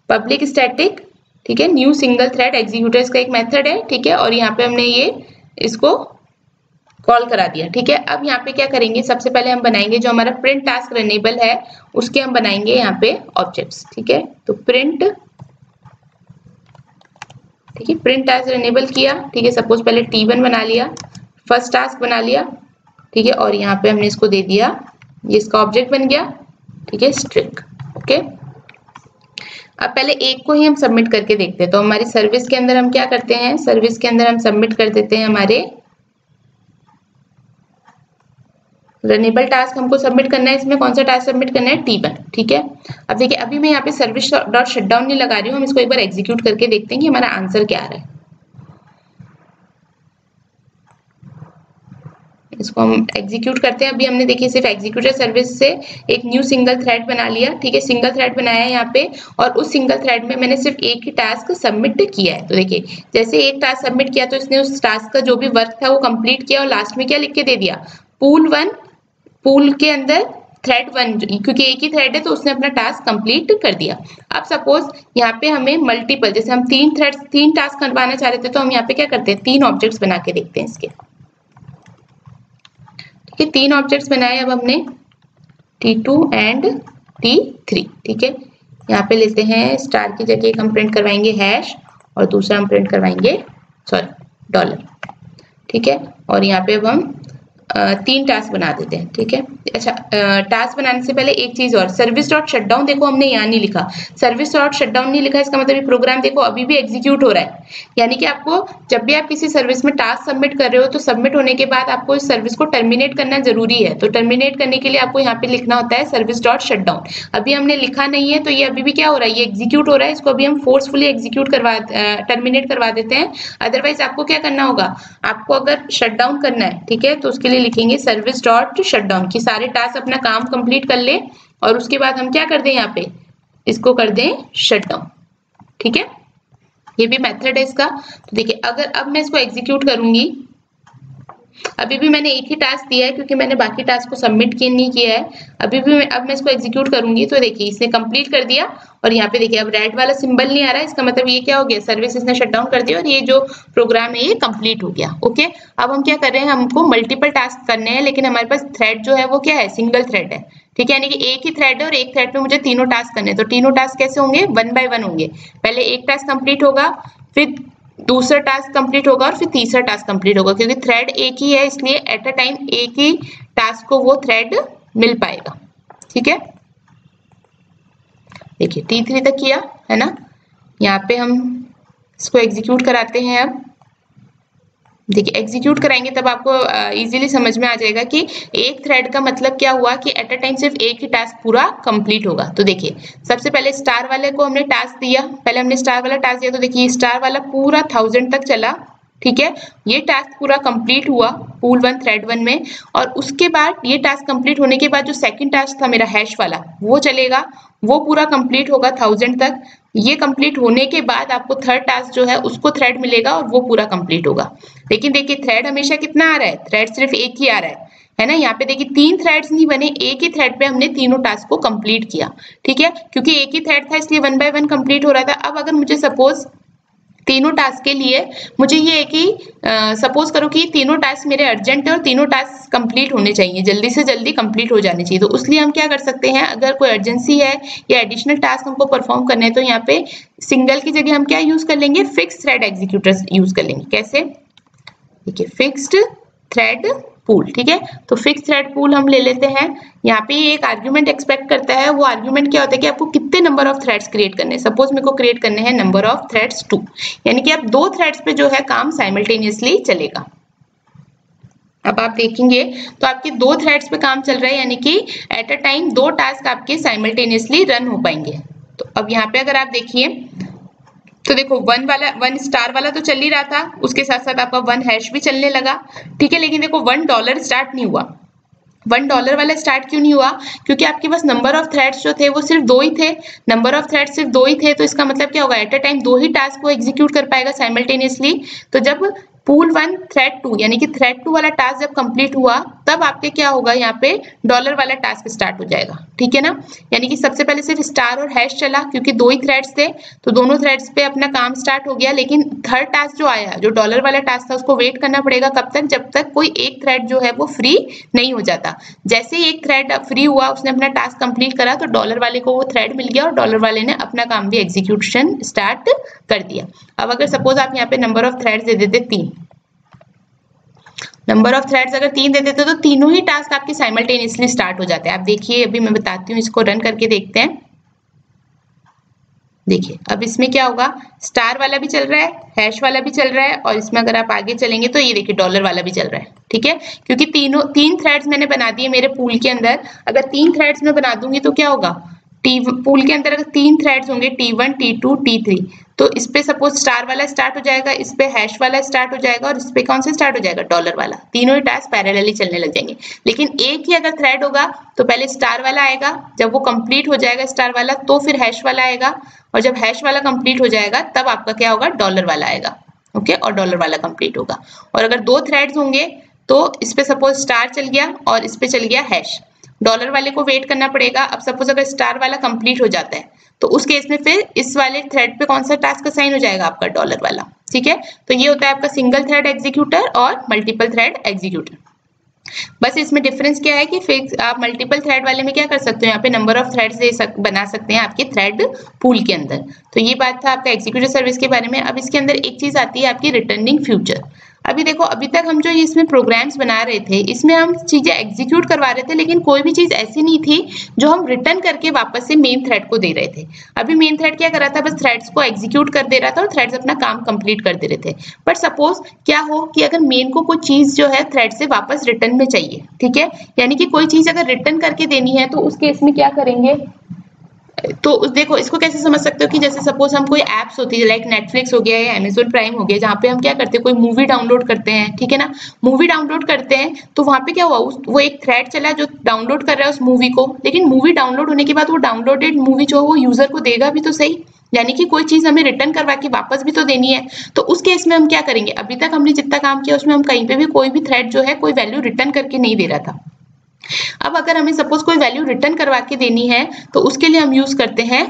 पब्लिक स्टैटिक, ठीक है, न्यू सिंगल थ्रेड एग्जीक्यूटर इसका एक मेथड है, ठीक है। और यहाँ पे हमने ये इसको कॉल करा दिया, ठीक है। अब यहाँ पे क्या करेंगे, सबसे पहले हम बनाएंगे जो हमारा प्रिंट टास्क रनेबल है उसके हम बनाएंगे यहाँ पे ऑब्जेक्ट्स, ठीक है। तो प्रिंट, ठीक है, प्रिंट टास्क रनेबल किया, ठीक है। सपोज पहले T1 बना लिया, फर्स्ट टास्क बना लिया, ठीक है। और यहाँ पे हमने इसको दे दिया, ये इसका ऑब्जेक्ट बन गया, ठीक है, स्ट्रिंग, ओके। अब पहले एक को ही हम सबमिट करके देखते हैं। तो हमारी सर्विस के अंदर हम क्या करते हैं, सर्विस के अंदर हम सबमिट कर देते हैं हमारे रनेबल टास्क हमको सबमिट करना है। इसमें कौन सा टास्क सबमिट करना है, T1, ठीक है। अब देखिए अभी मैं यहाँ पे सर्विस डॉट शटडाउन नहीं लगा रही हूँ, हम इसको एक बार एग्जीक्यूट करके देखते हैं कि हमारा आंसर क्या आ रहा है। इसको हम एग्जीक्यूट करते हैं। अभी हमने देखिए सिर्फ एग्जीक्यूटर सर्विस से एक न्यू सिंगल थ्रेड बना लिया, ठीक है, सिंगल थ्रेड बनाया है यहाँ पे। और उस सिंगल थ्रेड में मैंने सिर्फ एक ही टास्क सबमिट किया है। तो देखिए जैसे एक टास्क सबमिट किया तो इसने उस टास्क का जो भी वर्क था वो कंप्लीट किया और लास्ट में क्या लिख के दे दिया, पूल 1, पूल के अंदर थ्रेड 1, क्योंकि एक ही थ्रेड है तो उसने अपना टास्क कंप्लीट कर दिया। अब सपोज यहाँ पे हमें मल्टीपल, जैसे हम 3 टास्क करवाना चाह रहे थे तो हम यहाँ पे क्या करते हैं, 3 ऑब्जेक्ट्स बना के देखते हैं इसके। ठीक है, 3 ऑब्जेक्ट्स बनाए अब हमने, T2 एंड T3। ठीक है, यहाँ पे लेते हैं स्टार की जगह एक हम प्रिंट करवाएंगे हैश और दूसरा हम प्रिंट करवाएंगे डॉलर। ठीक है, और यहाँ पे अब हम 3 टास्क बना देते हैं। ठीक है, अच्छा टास्क बनाने से पहले एक चीज और, सर्विस डॉट शटडाउन देखो हमने यहाँ नहीं लिखा, सर्विस डॉट शटडाउन नहीं लिखा, इसका मतलब ये प्रोग्राम देखो अभी भी एग्जीक्यूट हो रहा है। यानी कि आपको जब भी आप किसी सर्विस में टास्क सबमिट कर रहे हो तो सबमिट होने के बाद आपको इस सर्विस को टर्मिनेट करना जरूरी है। तो टर्मिनेट करने के लिए आपको यहाँ पे लिखना होता है सर्विस डॉट शटडाउन। अभी हमने लिखा नहीं है तो ये अभी भी क्या हो रहा है, ये एग्जीक्यूट हो रहा है, इसको अभी हम फोर्सफुली एग्जीक्यूट टर्मिनेट करवा देते हैं। अदरवाइज आपको क्या करना होगा, आपको अगर शटडाउन करना है, ठीक है, तो उसके लिए लिखेंगे सर्विस डॉट शटडाउन की सारे टास्क अपना काम कंप्लीट कर ले और उसके बाद हम क्या कर दें, यहाँ पे इसको कर दें शटडाउन। ठीक है, ये भी मेथड है इसका। तो देखिए अगर अब मैं इसको एग्जीक्यूट करूंगी, अभी भी मैंने एक ही टास्क दिया है क्योंकि मैंने बाकी टास्क को सबमिट नहीं किया है। अभी भी अब मैं इसको एग्जीक्यूट करूंगी तो देखिए इसने कंप्लीट कर दिया और यहाँ पे देखिए अब रेड वाला सिंबल नहीं आ रहा है, इसका मतलब ये क्या हो गया, सर्विस इसने शट डाउन कर दिया और ये जो प्रोग्राम है ये कंप्लीट हो गया। ओके, अब हम क्या कर रहे हैं, हमको मल्टीपल टास्क करने हैं लेकिन हमारे पास थ्रेड जो है वो क्या है, सिंगल थ्रेड है। ठीक है, यानी कि एक ही थ्रेड है और एक थ्रेड पे मुझे तीनों टास्क करने हैं। तो तीनों टास्क कैसे होंगे, 1 बाय 1 होंगे। पहले एक टास्क कंप्लीट होगा, फिर दूसरा टास्क कंप्लीट होगा और फिर तीसरा टास्क कंप्लीट होगा। क्योंकि थ्रेड एक ही है इसलिए एट अ टाइम एक ही टास्क को वो थ्रेड मिल पाएगा। ठीक है, देखिए T3 तक किया है ना, यहाँ पे हम इसको एग्जीक्यूट कराते हैं। अब देखिए एग्जीक्यूट कराएंगे तब आपको इजीली समझ में आ जाएगा कि एक थ्रेड का मतलब क्या हुआ कि एट अ टाइम सिर्फ एक ही टास्क पूरा कंप्लीट होगा। तो देखिए सबसे पहले स्टार वाले को हमने टास्क दिया, पहले हमने स्टार वाला टास्क दिया तो देखिए स्टार वाला पूरा 1000 तक चला। ठीक है, ये टास्क पूरा कंप्लीट हुआ पूल 1 थ्रेड 1 में। और उसके बाद ये टास्क कंप्लीट होने के बाद जो सेकंड टास्क था मेरा हैश वाला वो चलेगा, वो पूरा कंप्लीट होगा 1000 तक। ये कंप्लीट होने के बाद आपको थर्ड टास्क जो है उसको थ्रेड मिलेगा और वो पूरा कंप्लीट होगा। लेकिन देखिए थ्रेड हमेशा कितना आ रहा है, थ्रेड सिर्फ एक ही आ रहा है ना। यहाँ पे देखिए 3 थ्रेड्स नहीं बने, एक ही थ्रेड पे हमने तीनों टास्क को कंप्लीट किया। ठीक है, क्योंकि एक ही थ्रेड था इसलिए 1 बाय 1 कंप्लीट हो रहा था। अब अगर मुझे सपोज तीनों टास्क के लिए मुझे ये है कि सपोज करो कि तीनों टास्क मेरे अर्जेंट है और तीनों टास्क कंप्लीट होने चाहिए, जल्दी से जल्दी कंप्लीट हो जाने चाहिए। तो उसलिए हम क्या कर सकते हैं, अगर कोई अर्जेंसी है या एडिशनल टास्क हमको परफॉर्म करने हैं तो यहाँ पे सिंगल की जगह हम क्या यूज कर लेंगे, फिक्स थ्रेड एग्जीक्यूटर यूज कर लेंगे। कैसे, देखिए फिक्स्ड थ्रेड पूल। ठीक है, तो फिक्स थ्रेड पूल हम ले लेते हैं। यहाँ पे एक आर्ग्यूमेंट एक्सपेक्ट करता है, वो आर्ग्यूमेंट क्या होता है कि आपको कितने नंबर ऑफ थ्रेड्स क्रिएट करने हैं। सपोज मेरे को क्रिएट करने हैं नंबर ऑफ थ्रेड्स 2, यानी कि आप 2 थ्रेड्स पे जो है काम साइमल्टेनियसली चलेगा। अब आप देखेंगे तो आपके 2 थ्रेड्स पे काम चल रहा है, यानी कि एट अ टाइम 2 टास्क आपके साइमल्टेनियसली रन हो पाएंगे। तो अब यहाँ पे अगर आप देखिए तो देखो 1 स्टार वाला तो चल ही रहा था, उसके साथ साथ आपका 1 हैश भी चलने लगा। ठीक है, लेकिन देखो $1 स्टार्ट नहीं हुआ। $1 वाला स्टार्ट क्यों नहीं हुआ, क्योंकि आपके पास नंबर ऑफ थ्रेड्स जो थे वो सिर्फ 2 ही थे। नंबर ऑफ थ्रेड्स सिर्फ 2 ही थे तो इसका मतलब क्या होगा, at a time 2 he task को एग्जीक्यूट कर पाएगा साइमल्टेनियसली। तो जब पूल 1 थ्रेड 2 यानी कि थ्रेड 2 वाला टास्क जब कंप्लीट हुआ तब आपके क्या होगा, यहाँ पे डॉलर वाला टास्क स्टार्ट हो जाएगा। ठीक है ना, यानी कि सबसे पहले सिर्फ स्टार और हैश चला क्योंकि 2 ही थ्रेड्स थे तो दोनों थ्रेड्स पे अपना काम स्टार्ट हो गया। लेकिन थर्ड टास्क जो आया, जो डॉलर वाला टास्क था, उसको वेट करना पड़ेगा कब तक, जब तक कोई एक थ्रेड जो है वो फ्री नहीं हो जाता। जैसे ही एक थ्रेड फ्री हुआ, उसने अपना टास्क कंप्लीट करा तो डॉलर वाले को वो थ्रेड मिल गया और डॉलर वाले ने अपना काम भी एग्जीक्यूशन स्टार्ट कर दिया। अब अगर सपोज आप यहाँ पे नंबर ऑफ थ्रेड्स दे देते 3, नंबर ऑफ थ्रेड्स अगर 3 दे देते तो तीनों ही टास्क आपके साइमल्टेनियसली स्टार्ट हो जाते हैं। आप देखिए अभी मैं बताती हूँ, इसको रन करके देखते हैं। देखिए अब इसमें क्या होगा, स्टार वाला भी चल रहा है, हैश वाला भी चल रहा है और इसमें अगर आप आगे चलेंगे तो ये देखिए डॉलर वाला भी चल रहा है। ठीक है, क्योंकि 3 थ्रेड्स मैंने बना दिए मेरे पूल के अंदर। अगर 3 थ्रेड्स में बना दूंगी तो क्या होगा, पूल के अंदर अगर 3 थ्रेड्स होंगे T1 T2 T3 तो इस पे सपोज स्टार वाला स्टार्ट हो जाएगा, इस पे हैश वाला स्टार्ट हो जाएगा और इस पे कौन सा स्टार्ट हो जाएगा, डॉलर वाला। तीनों ही टास्क पैरेलली चलने लग जाएंगे। लेकिन एक ही अगर थ्रेड होगा तो पहले स्टार वाला आएगा, जब वो कंप्लीट हो जाएगा स्टार वाला तो फिर हैश वाला आएगा और जब हैश वाला कंप्लीट हो जाएगा तब आपका क्या होगा, डॉलर वाला आएगा। ओके, और डॉलर वाला कंप्लीट होगा। और अगर 2 थ्रेड्स होंगे तो इस पे सपोज स्टार चल गया और इस पे चल गया हैश डॉलर वाले को वेट करना पड़ेगा। अब सपोज अगर स्टार वाला कंप्लीट हो जाता है तो उस केस में फिर इस वाले थ्रेड पे कौन सा टास्क असाइन हो जाएगा, आपका डॉलर वाला। ठीक है, तो ये होता है आपका सिंगल थ्रेड एग्जीक्यूटर और मल्टीपल थ्रेड एग्जीक्यूटर। बस इसमें डिफरेंस क्या है कि फिक्स आप मल्टीपल थ्रेड वाले में क्या कर सकते हो, यहाँ पे नंबर ऑफ थ्रेड्स बना सकते हैं आपके थ्रेड पूल के अंदर। तो ये बात था आपका एग्जीक्यूटिव सर्विस के बारे में। अब इसके अंदर एक चीज आती है आपकी रिटर्निंग फ्यूचर। अभी देखो, अभी तक हम जो इसमें प्रोग्राम्स बना रहे थे, इसमें हम चीजें एग्जीक्यूट करवा रहे थे, लेकिन कोई भी चीज ऐसी नहीं थी जो हम रिटर्न करके वापस से मेन थ्रेड को दे रहे थे। अभी मेन थ्रेड क्या कर रहा था, बस थ्रेड्स को एग्जीक्यूट कर दे रहा था और थ्रेड्स अपना काम कंप्लीट कर दे रहे थे। बट सपोज क्या हो कि अगर मेन को कोई चीज जो है थ्रेड से वापस रिटर्न में चाहिए, ठीक है, यानी कि कोई चीज अगर रिटर्न करके देनी है तो उस केस में क्या करेंगे। तो देखो, इसको कैसे समझ सकते हो कि जैसे सपोज हम कोई एप्स होती है लाइक नेटफ्लिक्स हो गया या अमेज़न प्राइम हो गया, जहाँ पे हम क्या करते हैं, कोई मूवी डाउनलोड करते हैं, ठीक है ना। मूवी डाउनलोड करते हैं तो वहां पे क्या हुआ, वो एक थ्रेड चला जो डाउनलोड कर रहा है उस मूवी को, लेकिन मूवी डाउनलोड होने के बाद वो डाउनलोडेड मूवी जो वो यूजर को देगा भी तो सही, यानी कि कोई चीज हमें रिटर्न करवा के वापस भी तो देनी है। तो उस केस में हम क्या करेंगे, अभी तक हमने जितना काम किया उसमें हम कहीं पे भी कोई भी थ्रेड जो है कोई वैल्यू रिटर्न करके नहीं दे रहा था। अब अगर हमें सपोज कोई वैल्यू रिटर्न करवा के देनी है तो उसके लिए हम यूज करते हैं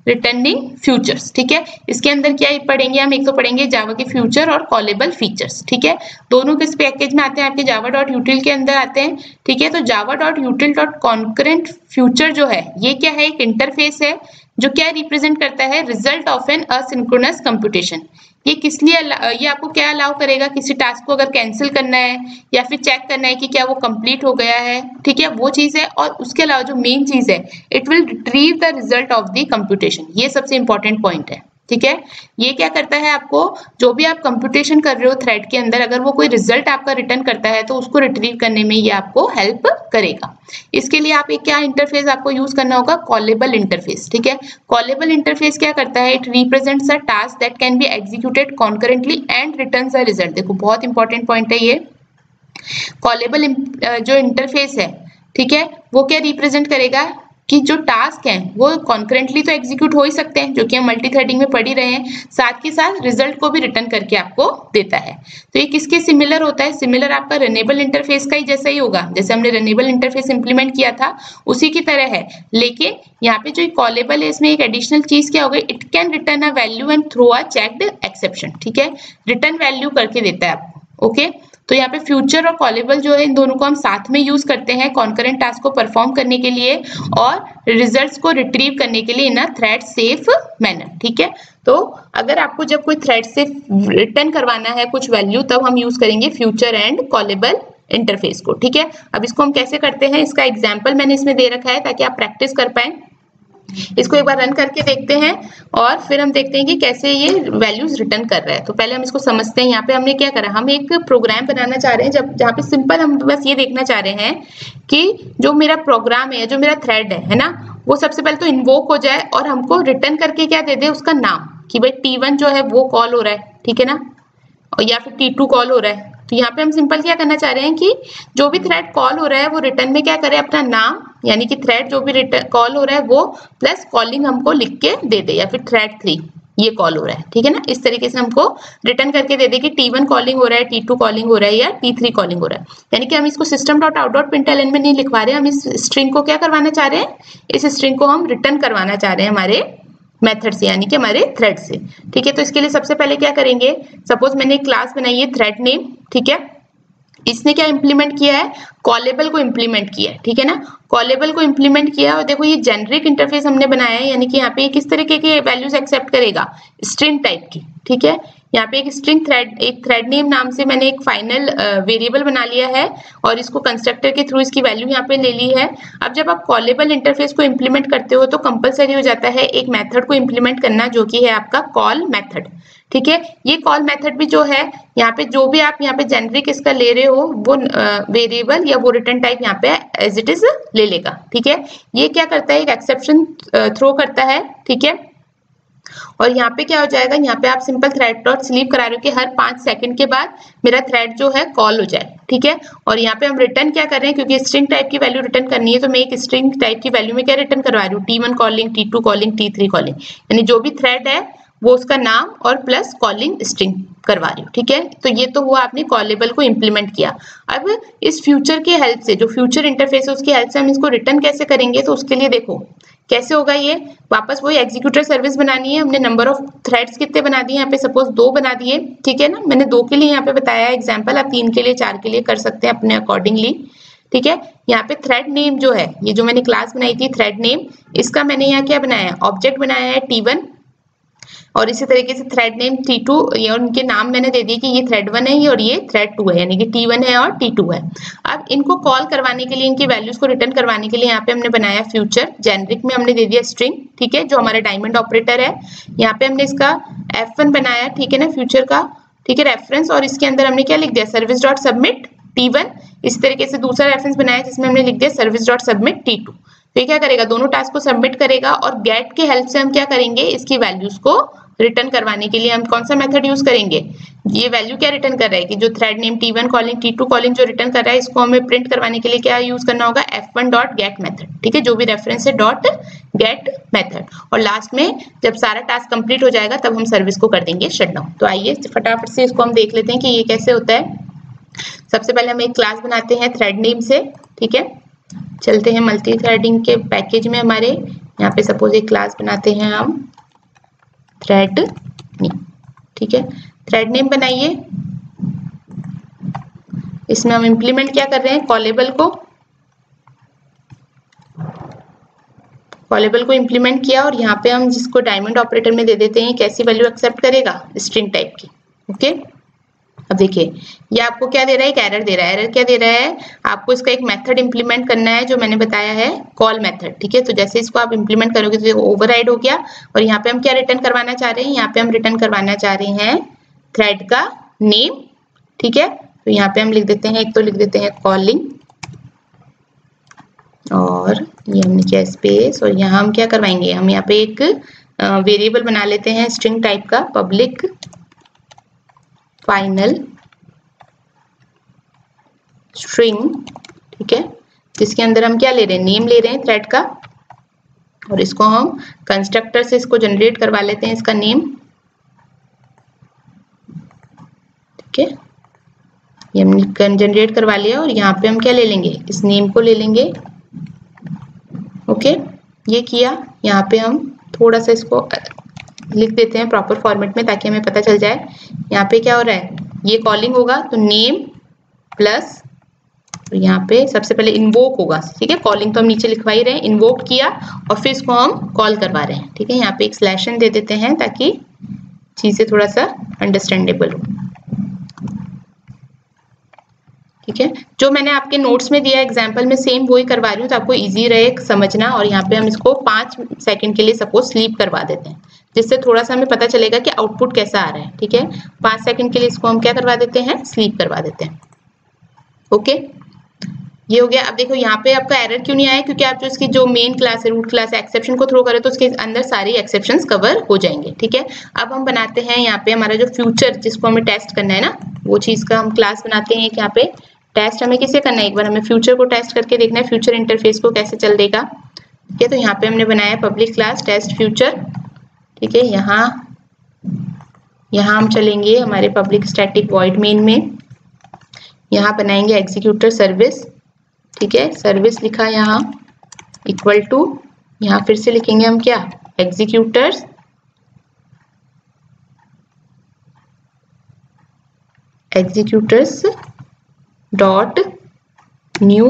रिटर्निंग फ्यूचर्स। ठीक है, इसके अंदर क्या पढ़ेंगे हम, एक तो पढ़ेंगे जावा के फ्यूचर और कॉलेबल फीचर्स। ठीक है, दोनों किस पैकेज में आते हैं, आपके जावा डॉट यूटिल के अंदर आते हैं। ठीक है, तो Java dot यूटिल dot concurrent future जो है ये क्या है, एक इंटरफेस है जो क्या रिप्रेजेंट करता है, result of an asynchronous computation. ये किस लिए ये आपको क्या अलाउ करेगा, किसी टास्क को अगर कैंसिल करना है या फिर चेक करना है कि क्या वो कंप्लीट हो गया है, ठीक है, वो चीज है। और उसके अलावा जो मेन चीज है, it will retrieve the result of the computation. ये सबसे इंपॉर्टेंट पॉइंट है। ठीक है, ये क्या करता है, आपको जो भी आप कंप्यूटेशन कर रहे हो थ्रेड के अंदर, अगर वो कोई रिजल्ट आपका रिटर्न करता है तो उसको रिट्रीव करने में ये आपको हेल्प करेगा। इसके लिए आप एक क्या इंटरफेस आपको यूज करना होगा, कॉलेबल इंटरफेस। ठीक है, कॉलेबल इंटरफेस क्या करता है, it represents a task that can be executed concurrently and returns a result. देखो, बहुत इंपॉर्टेंट पॉइंट है ये। कॉलेबल जो इंटरफेस है, ठीक है, वो क्या रिप्रेजेंट करेगा कि जो टास्क हैं वो कॉन्करेंटली तो एग्जीक्यूट हो ही सकते हैं, जो कि हम मल्टी थ्रेडिंग में पढ़ ही रहे हैं, साथ के साथ रिजल्ट को भी रिटर्न करके आपको देता है। तो ये किसके सिमिलर होता है, सिमिलर आपका रनेबल इंटरफेस का ही जैसा ही होगा, जैसे हमने रनेबल इंटरफेस इंप्लीमेंट किया था उसी की तरह है। लेकिन यहाँ पे जो कॉलेबल है, इसमें एक एडिशनल चीज क्या हो गई, it can return a value and throw a checked exception. ठीक है, रिटर्न वैल्यू करके देता है आपको। ओके, तो यहाँ पे फ्यूचर और कॉलेबल जो है, इन दोनों को हम साथ में यूज करते हैं कॉन्करेंट टास्क को परफॉर्म करने के लिए और रिजल्ट्स को रिट्रीव करने के लिए इन अ थ्रेड सेफ मैनर। ठीक है, तो अगर आपको जब कोई थ्रेड से रिटर्न करवाना है कुछ वैल्यू, तब हम यूज करेंगे फ्यूचर एंड कॉलेबल इंटरफेस को। ठीक है, अब इसको हम कैसे करते हैं, इसका एग्जाम्पल मैंने इसमें दे रखा है ताकि आप प्रैक्टिस कर पाए। इसको एक बार रन करके देखते हैं और फिर हम देखते हैं कि कैसे ये वैल्यूज रिटर्न कर रहा है। तो पहले हम इसको समझते हैं। यहाँ पे हमने क्या करा, हम एक प्रोग्राम बनाना चाह रहे हैं जहाँ पे सिंपल हम बस ये देखना चाह रहे हैं कि जो मेरा प्रोग्राम है, जो मेरा थ्रेड है ना, वो सबसे पहले तो इन्वोक हो जाए और हमको रिटर्न करके क्या दे दे, उसका नाम, कि भाई T1 जो है वो कॉल हो रहा है, ठीक है ना, और या फिर T2 कॉल हो रहा है। तो यहाँ पे हम सिंपल क्या करना चाह रहे हैं कि जो भी थ्रेड कॉल हो रहा है वो रिटर्न में क्या करे, अपना नाम, यानी कि थ्रेड जो भी रिटर्न कॉल हो रहा है वो प्लस कॉलिंग हमको लिख के दे दे, या फिर थ्रेड 3 ये कॉल हो रहा है, ठीक है ना। इस तरीके से हमको रिटर्न करके दे दे कि T1 कॉलिंग हो रहा है, T2 कॉलिंग हो रहा है या T3 कॉलिंग हो रहा है। यानी कि हम इसको system dot out dot println में नहीं लिखवा रहे हैं, हम इस स्ट्रिंग को क्या करवाना चाह रहे हैं, इस स्ट्रिंग को हम रिटर्न करवाना चाह रहे हैं हमारे मेथड से, यानी कि हमारे थ्रेड से। ठीक है, तो इसके लिए सबसे पहले क्या करेंगे, सपोज मैंने एक क्लास बनाई है थ्रेड नेम, ठीक है, इसने क्या इंप्लीमेंट किया है, कॉलेबल को इंप्लीमेंट किया है, ठीक है ना, कॉलेबल को इंप्लीमेंट किया। और देखो ये जेनरिक इंटरफेस हमने बनाया है, यानी कि यहाँ पे किस तरीके के वैल्यूज एक्सेप्ट करेगा, स्ट्रिंग टाइप की। ठीक है, यहाँ पे एक स्ट्रिंग थ्रेड, एक थ्रेड नेम नाम से मैंने एक फाइनल वेरिएबल बना लिया है और इसको कंस्ट्रक्टर के थ्रू इसकी वैल्यू यहाँ पे ले ली है। अब जब आप कॉलेबल इंटरफेस को इंप्लीमेंट करते हो तो कंपलसरी हो जाता है एक मेथड को इंप्लीमेंट करना, जो कि है आपका कॉल मेथड। ठीक है, ये कॉल मेथड भी जो है, यहाँ पे जो भी आप यहाँ पे जेनरिक इसका ले रहे हो वो वेरिएबल या वो रिटर्न टाइप यहाँ पे एज इट इज ले लेगा। ठीक है, ये क्या करता है, एक एक्सेप्शन थ्रो करता है। ठीक है, और यहाँ पे क्या हो जाएगा, यहाँ पे आप सिंपल थ्रेड डॉट स्लीप करा रहे हो कि हर 5 सेकंड के बाद मेरा थ्रेड जो है कॉल हो जाए। ठीक है, और यहाँ पे हम रिटर्न क्या कर रहे हैं, क्योंकि स्ट्रिंग टाइप की वैल्यू रिटर्न करनी है, तो मैं एक स्ट्रिंग टाइप की वैल्यू में क्या रिटर्न करवा रही हूँ, T1 calling, T2 calling, T3 calling, यानी जो भी थ्रेड है वो उसका नाम और प्लस कॉलिंग स्ट्रिंग करवा रही हूँ, ठीक है। तो ये तो हुआ आपने कॉलेबल को इम्प्लीमेंट किया। अब इस फ्यूचर के हेल्प से, जो फ्यूचर इंटरफेस है उसकी हेल्प से हम इसको रिटर्न कैसे करेंगे, तो उसके लिए देखो कैसे होगा ये। वापस वही एग्जीक्यूटर सर्विस बनानी है। हमने नंबर ऑफ थ्रेड्स कितने बना दिए, यहाँ पे सपोज 2 बना दिए, ठीक है ना। मैंने 2 के लिए यहाँ पे बताया एग्जाम्पल, आप 3 के लिए 4 के लिए कर सकते हैं अपने अकॉर्डिंगली, ठीक है। यहाँ पे थ्रेड नेम जो है, ये जो मैंने क्लास बनाई थी थ्रेड नेम, इसका मैंने यहाँ क्या बनाया, ऑब्जेक्ट बनाया है T1, और इसी तरीके से थ्रेड नेम T2, ये उनके नाम मैंने दे दिए कि ये थ्रेड 1 है और ये थ्रेड 2 है, यानी कि T1 है और T2 है। अब इनको कॉल करवाने के लिए, इनकी वैल्यूज को रिटर्न करवाने के लिए यहाँ पे हमने बनाया फ्यूचर, जेनरिक में हमने दे दिया स्ट्रिंग, ठीक है, जो हमारा डायमंड ऑपरेटर है। यहाँ पे हमने इसका F1 बनाया, ठीक है ना, फ्यूचर का, ठीक है, रेफरेंस, और इसके अंदर हमने क्या लिख दिया, सर्विस डॉट सबमिट T1। इस तरीके से दूसरा रेफरेंस बनाया जिसमें हमने लिख दिया सर्विस डॉट सबमिट T2। तो ये क्या करेगा, दोनों टास्क को सबमिट करेगा, और गेट के हेल्प से हम क्या करेंगे, इसकी वैल्यूज को रिटर्न करवाने के लिए हम कौन सा मेथड यूज करेंगे, ये वैल्यू क्या रिटर्न कर रहा है कि जो thread name T1 calling T2 calling जो रिटर्न कर रहा है, इसको हमें प्रिंट करवाने के लिए क्या यूज करना होगा, F1 डॉट गेट मेथड, ठीक है, जो भी रेफरेंस है डॉट गेट मेथड। और लास्ट में जब सारा टास्क कंप्लीट हो जाएगा तब हम सर्विस को कर देंगे शट डाउन। तो आइए फटाफट से इसको हम देख लेते हैं कि ये कैसे होता है। सबसे पहले हम एक क्लास बनाते हैं थ्रेड नेम से, ठीक है। चलते हैं मल्टी थ्रेडिंग के पैकेज में, हमारे यहाँ पे सपोज एक क्लास बनाते हैं हम थ्रेड नेम, ठीक है। थ्रेड नेम बनाइए, इसमें हम इंप्लीमेंट क्या कर रहे हैं, कॉलेबल को इंप्लीमेंट किया, और यहाँ पे हम जिसको डायमंड ऑपरेटर में दे देते हैं, कैसी वैल्यू एक्सेप्ट करेगा, स्ट्रिंग टाइप की, ओके। अब देखिए ये आपको क्या दे रहा है, एक एरर दे रहा है। एरर क्या दे रहा है, आपको इसका एक मेथड इंप्लीमेंट करना है जो मैंने बताया है कॉल मेथड, ठीक है। तो जैसे इसको आप इंप्लीमेंट करोगे तो देखो ओवरराइड हो गया, और यहाँ पे हम क्या रिटर्न करवाना चाह रहे हैं, यहाँ पे हम रिटर्न करवाना चाह रहे हैं थ्रेड का नेम, ठीक है। तो यहाँ पे हम लिख देते हैं, एक तो लिख देते हैं कॉलिंग, और ये हमने किया स्पेस, और यहाँ हम क्या करवाएंगे, हम यहाँ पे एक वेरिएबल बना लेते हैं स्ट्रिंग टाइप का, पब्लिक फाइनल स्ट्रिंग, ठीक है, जिसके अंदर हम क्या ले रहे हैं, नेम ले रहे हैं थ्रेड का, और इसको हम कंस्ट्रक्टर से इसको जनरेट करवा लेते हैं, इसका नेम, ठीक है। ये हमने जनरेट करवा लिया, और यहाँ पे हम क्या ले लेंगे, इस नेम को ले लेंगे, ओके। ये किया, यहाँ पे हम थोड़ा सा इसको लिख देते हैं प्रॉपर फॉर्मेट में ताकि हमें पता चल जाए। यहाँ पे क्या हो रहा है, ये कॉलिंग होगा तो नेम प्लस, यहाँ पे सबसे पहले इन्वोक होगा, ठीक है। कॉलिंग तो हम नीचे लिखवा ही रहे हैं, इन्वोक किया और फिर इसको हम कॉल करवा रहे हैं, ठीक है। यहाँ पे एक स्लैश एन दे देते हैं ताकि चीजें थोड़ा सा अंडरस्टैंडेबल हो, ठीक है। जो मैंने आपके नोट्स में दिया एग्जाम्पल में सेम वही करवा रही हूँ, तो आपको इजी रहे समझना। और यहाँ पे हम इसको 5 सेकंड के लिए सपोज स्लीप करवा देते हैं, जिससे थोड़ा सा हमें पता चलेगा कि आउटपुट कैसा आ रहा है, ठीक है। 5 सेकंड के लिए इसको हम क्या करवा देते हैं, स्लीप करवा देते हैं, ओके। ये हो गया। अब देखो यहाँ पे आपका एरर क्यों नहीं आया, क्योंकि आप जो इसकी जो मेन क्लास है, रूट क्लास है, एक्सेप्शन को थ्रो करें तो उसके अंदर सारी एक्सेप्शंस कवर हो जाएंगे, ठीक है। अब हम बनाते हैं यहाँ पे हमारा जो फ्यूचर, जिसको हमें टेस्ट करना है ना, वो चीज का हम क्लास बनाते हैं। यहाँ पे टेस्ट हमें किसे करना है, एक बार हमें फ्यूचर को टेस्ट करके देखना है, फ्यूचर इंटरफेस को कैसे चल देगा, ठीक है। तो यहाँ पे हमने बनाया पब्लिक क्लास टेस्ट फ्यूचर, ठीक है। यहाँ हम चलेंगे हमारे पब्लिक स्टैटिक वॉइड मेन में, यहाँ बनाएंगे एग्जीक्यूटर सर्विस, ठीक है। सर्विस लिखा यहाँ इक्वल टू, यहाँ फिर से लिखेंगे हम क्या, एग्जीक्यूटर्स डॉट न्यू,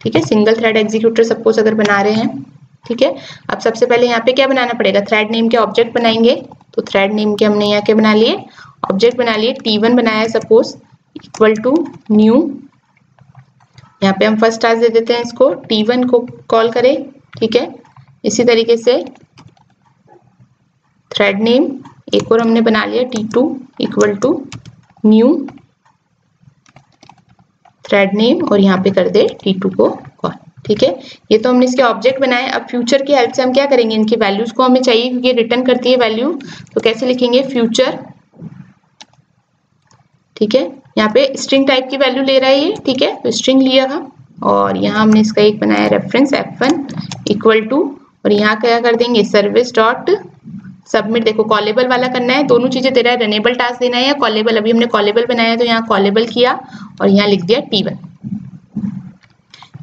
ठीक है। सिंगल थ्रेड एग्जीक्यूटर सपोज अगर बना रहे हैं, ठीक है। अब सबसे पहले यहाँ पे क्या बनाना पड़ेगा, थ्रेड नेम के ऑब्जेक्ट बनाएंगे। तो थ्रेड नेम के हमने यहाँ क्या बना लिए, ऑब्जेक्ट बना लिए, T1 बनाया है सपोज, इक्वल टू न्यू, यहाँ पे हम फर्स्ट टास्क दे देते हैं इसको, T1 को कॉल करें, ठीक है। इसी तरीके से थ्रेड नेम एक और हमने बना लिया, T2 equal to new thread name, और यहाँ पे कर दे T2 को कॉल, ठीक है। ये तो हमने इसके ऑब्जेक्ट बनाए। अब फ्यूचर की हेल्प से हम क्या करेंगे, इनकी वैल्यूज को हमें चाहिए क्योंकि रिटर्न करती है वैल्यू, तो कैसे लिखेंगे, फ्यूचर, ठीक है। यहाँ पे स्ट्रिंग टाइप की वैल्यू ले रहा है ये, ठीक है। तो स्ट्रिंग लिया था, और यहाँ हमने इसका एक बनाया रेफरेंस F1 इक्वल टू, और यहाँ क्या कर देंगे, सर्विस डॉट सबमिट देखो कॉलेबल वाला करना है, दोनों चीजें दे रहा है, रनेबल टास्क देना है या कॉलेबल। अभी हमने कॉलेबल बनाया तो यहाँ कॉलेबल किया और यहाँ लिख दिया T1।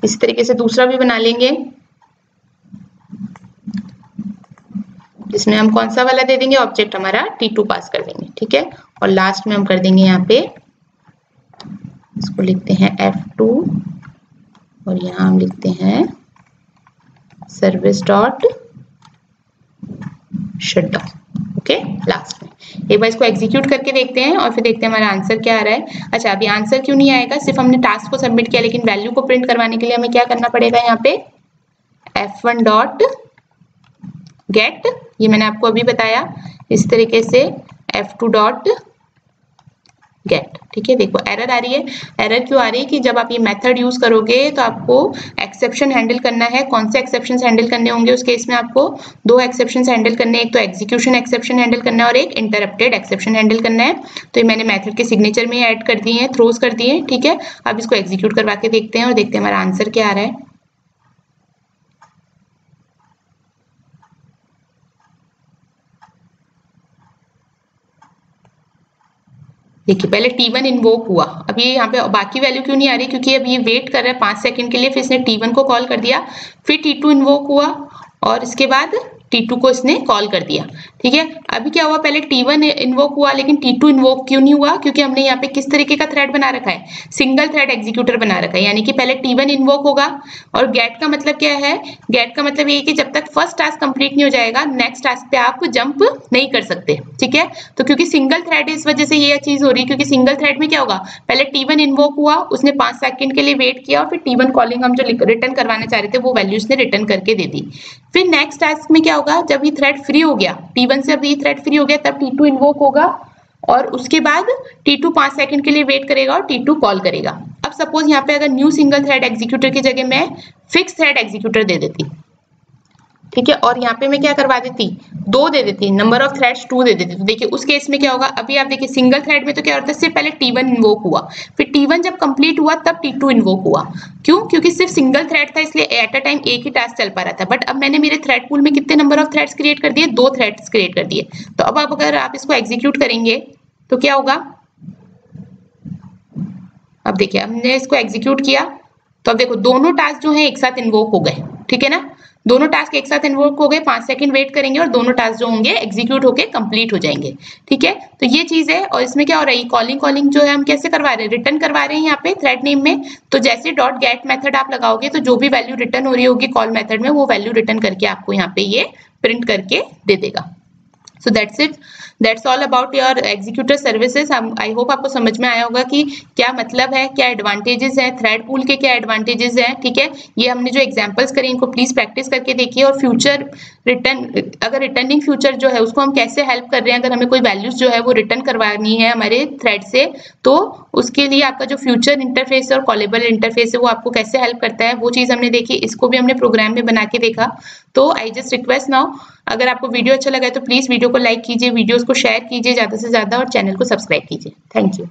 इस तरीके से दूसरा भी बना लेंगे जिसमें हम कौन सा वाला दे देंगे, ऑब्जेक्ट हमारा T2 पास कर देंगे, ठीक है। और लास्ट में हम कर देंगे यहाँ पे, इसको लिखते हैं F2 और यहाँ हम लिखते हैं service dot shutdown. Okay, last में एक बार इसको एग्जीक्यूट करके देखते हैं और फिर देखते हैं हमारा आंसर क्या आ रहा है। अच्छा, अभी आंसर क्यों नहीं आएगा, सिर्फ हमने टास्क को सबमिट किया, लेकिन वैल्यू को प्रिंट करवाने के लिए हमें क्या करना पड़ेगा, यहाँ पे F1 डॉट गेट, ये मैंने आपको अभी बताया, इस तरीके से F2 डॉट गेट, ठीक है। देखो एरर आ रही है, एरर क्यों आ रही है कि जब आप ये मेथड यूज करोगे तो आपको एक्सेप्शन हैंडल करना है। कौन से एक्सेप्शंस हैंडल करने होंगे उस केस में, आपको दो एक्सेप्शंस हैंडल करने हैं, एक तो एग्जीक्यूशन एक्सेप्शन हैंडल करना है और एक इंटरप्टेड एक्सेप्शन हैंडल करना है। तो ये मैंने मेथड के सिग्नेचर में ऐड कर दिए हैं, थ्रोज कर दिए हैं, ठीक है। अब इसको एग्जीक्यूट करवा के देखते हैं और देखते हैं हमारा आंसर क्या आ रहा है। देखिए पहले T1 इन्वोक हुआ, अब ये यहाँ पे बाकी वैल्यू क्यों नहीं आ रही, क्योंकि अब ये वेट कर रहा है 5 सेकंड के लिए, फिर इसने T1 को कॉल कर दिया, फिर T2 इन्वोक हुआ और इसके बाद T2 को इसने कॉल कर दिया, ठीक है। अभी क्या हुआ, पहले T1 इन्वोक हुआ लेकिन T2 इन्वोक क्यों नहीं हुआ, क्योंकि हमने यहाँ पे किस तरीके का थ्रेड बना रखा है, सिंगल थ्रेड एग्जीक्यूटर बना रखा है। यानी कि पहले T1 इन्वोक होगा और गेट का मतलब क्या है, गेट का मतलब ये है कि जब तक फर्स्ट टास्क कंप्लीट नहीं हो जाएगा नेक्स्ट टास्क पे आप जंप नहीं कर सकते, ठीक है। तो क्योंकि सिंगल थ्रेड इस वजह से ये चीज हो रही है, क्योंकि सिंगल थ्रेड में क्या होगा, पहले T1 इन्वोक हुआ, उसने 5 सेकंड के लिए वेट किया और फिर T1 कॉलिंग हम जो रिटर्न करवाना चाह रहे थे वो वैल्यू उसने रिटर्न करके दे दी। फिर नेक्स्ट टास्क में क्या होगा, जब ये थ्रेड फ्री हो गया, T1 से अब ये थ्रेड फ्री हो गया, तब T2 इन्वोक होगा और उसके बाद T2 5 सेकंड के लिए वेट करेगा और T2 कॉल करेगा। अब सपोज यहाँ पे अगर न्यू सिंगल थ्रेड एग्जीक्यूटर की जगह मैं फिक्स थ्रेड एग्जीक्यूटर दे देती, ठीक है, और यहाँ पे मैं क्या करवा देती, 2 दे देती, नंबर ऑफ थ्रेड्स 2 दे देती, तो देखिए उस केस में क्या होगा। अभी आप देखिए सिंगल थ्रेड में तो क्या होता है, सिर्फ पहले T1 इन्वोक हुआ, फिर T1 जब कंप्लीट हुआ तब T2 इन्वोक हुआ। क्यों, क्योंकि सिर्फ सिंगल थ्रेड था इसलिए एट अ टाइम एक ही टास्क चल पा रहा था। बट अब मैंने मेरे थ्रेड पूल में कितने नंबर ऑफ थ्रेड्स क्रिएट कर दिए, 2 थ्रेड्स क्रिएट कर दिए। तो अब अगर आप इसको एग्जीक्यूट करेंगे तो क्या होगा, अब देखिए हमने इसको एग्जीक्यूट किया तो अब देखो दोनों टास्क जो है एक साथ इन्वोक हो गए, ठीक है ना, दोनों टास्क एक साथ इन्वोक हो गए, 5 सेकंड वेट करेंगे और दोनों टास्क जो होंगे एग्जीक्यूट होके कंप्लीट हो जाएंगे, ठीक है। तो ये चीज है। और इसमें क्या हो रहा है, कॉलिंग जो है हम कैसे करवा रहे हैं, रिटर्न करवा रहे हैं यहाँ पे थ्रेड नेम में। तो जैसे डॉट गेट मेथड आप लगाओगे तो जो भी वैल्यू रिटर्न हो रही होगी कॉल मेथड में वो वैल्यू रिटर्न करके आपको यहाँ पे ये प्रिंट करके दे देगा। So that's it, that's all about your executor services. I hope आपको समझ में आया होगा कि क्या मतलब है, क्या एडवांटेजेस है, थ्रेड पूल के क्या एडवांटेजेस हैं, ठीक है। ये हमने जो एग्जांपल्स करी इनको प्लीज प्रैक्टिस करके देखिए। और फ्यूचर रिटर्न, अगर रिटर्निंग फ्यूचर जो है उसको हम कैसे हेल्प कर रहे हैं, अगर हमें कोई वैल्यूज जो है वो रिटर्न करवानी है हमारे थ्रेड से, तो उसके लिए आपका जो फ्यूचर इंटरफेस है और कॉलेबल इंटरफेस है वो आपको कैसे हेल्प करता है, वो चीज हमने देखी। इसको भी हमने प्रोग्राम में बना के देखा। तो आई जस्ट रिक्वेस्ट नाउ, अगर आपको वीडियो अच्छा लगा है तो प्लीज वीडियो को लाइक कीजिए, वीडियोस को शेयर कीजिए ज्यादा से ज्यादा और चैनल को सब्सक्राइब कीजिए। Thank you.